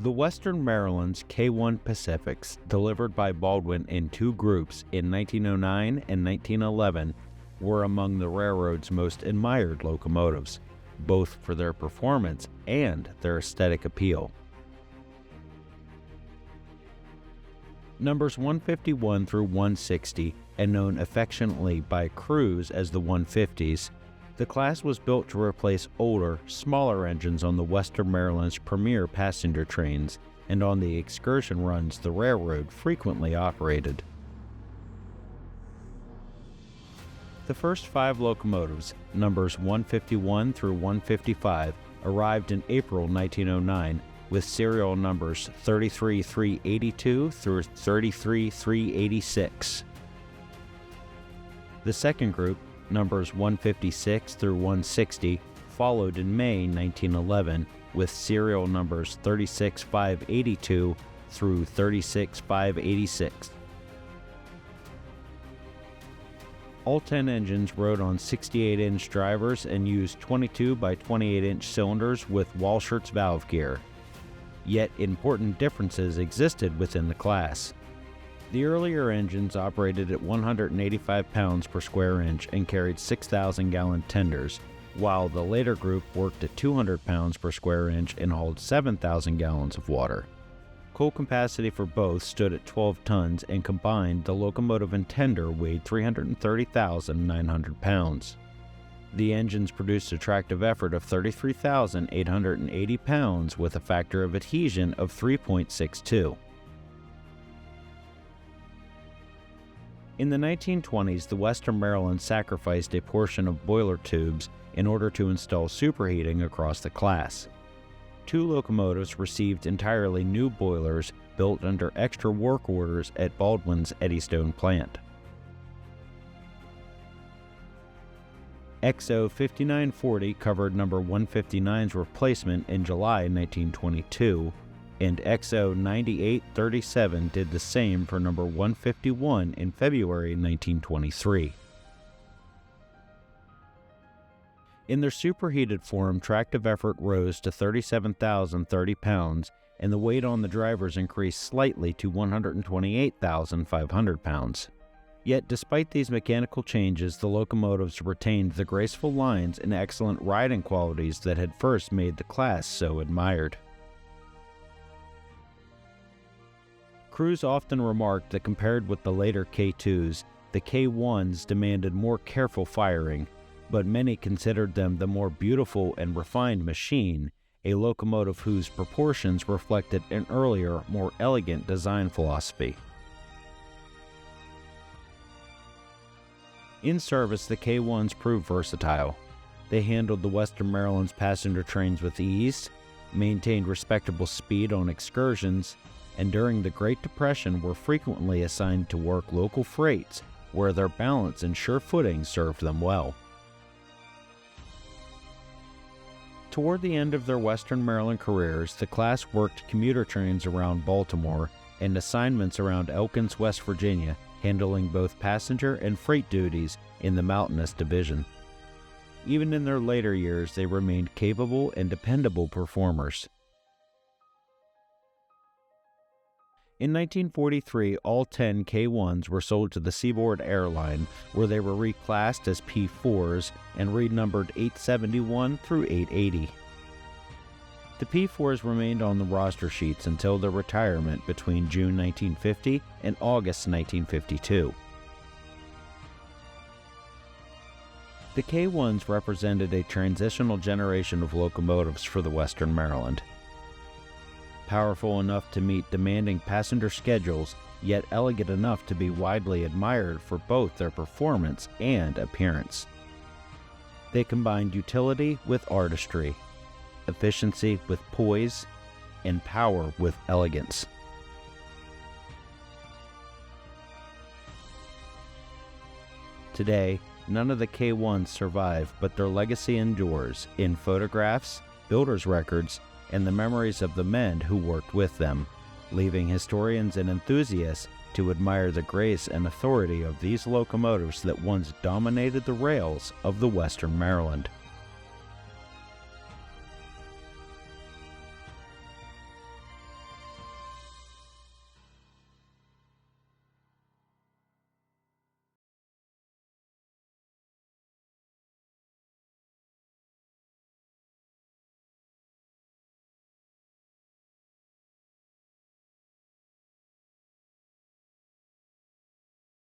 The Western Maryland's K-1 Pacifics, delivered by Baldwin in two groups in 1909 and 1911, were among the railroad's most admired locomotives, both for their performance and their aesthetic appeal. Numbers 151 through 160, and known affectionately by crews as the 150s, the class was built to replace older, smaller engines on the Western Maryland's premier passenger trains and on the excursion runs the railroad frequently operated. The first 5 locomotives, numbers 151 through 155, arrived in April 1909 with serial numbers 33382 through 33386. The second group, numbers 156 through 160, followed in May 1911 with serial numbers 36582 through 36586. All 10 engines rode on 68-inch drivers and used 22 by 28-inch cylinders with Walschaerts valve gear. Yet important differences existed within the class. The earlier engines operated at 185 pounds per square inch and carried 6,000-gallon tenders, while the later group worked at 200 pounds per square inch and hauled 7,000 gallons of water. Coal capacity for both stood at 12 tons, and combined, the locomotive and tender weighed 330,900 pounds. The engines produced a tractive effort of 33,880 pounds with a factor of adhesion of 3.62. In the 1920s, the Western Maryland sacrificed a portion of boiler tubes in order to install superheating across the class. 2 locomotives received entirely new boilers built under extra work orders at Baldwin's Eddystone plant. XO 5940 covered number 159's replacement in July 1922, and XO 9837 did the same for number 151 in February 1923. In their superheated form, tractive effort rose to 37,030 pounds, and the weight on the drivers increased slightly to 128,500 pounds. Yet despite these mechanical changes, the locomotives retained the graceful lines and excellent riding qualities that had first made the class so admired. Crews often remarked that compared with the later K2s, the K1s demanded more careful firing, but many considered them the more beautiful and refined machine, a locomotive whose proportions reflected an earlier, more elegant design philosophy. In service, the K1s proved versatile. They handled the Western Maryland's passenger trains with ease, maintained respectable speed on excursions, and during the Great Depression were frequently assigned to work local freights, where their balance and sure footing served them well. Toward the end of their Western Maryland careers, the class worked commuter trains around Baltimore and assignments around Elkins, West Virginia, handling both passenger and freight duties in the mountainous division. Even in their later years, they remained capable and dependable performers. In 1943, all 10 K1s were sold to the Seaboard Airline, where they were reclassed as P4s and renumbered 871 through 880. The P4s remained on the roster sheets until their retirement between June 1950 and August 1952. The K1s represented a transitional generation of locomotives for the Western Maryland. Powerful enough to meet demanding passenger schedules, yet elegant enough to be widely admired for both their performance and appearance. They combined utility with artistry, efficiency with poise, and power with elegance. Today, none of the K1s survive, but their legacy endures in photographs, builders' records, and the memories of the men who worked with them, leaving historians and enthusiasts to admire the grace and authority of these locomotives that once dominated the rails of the Western Maryland.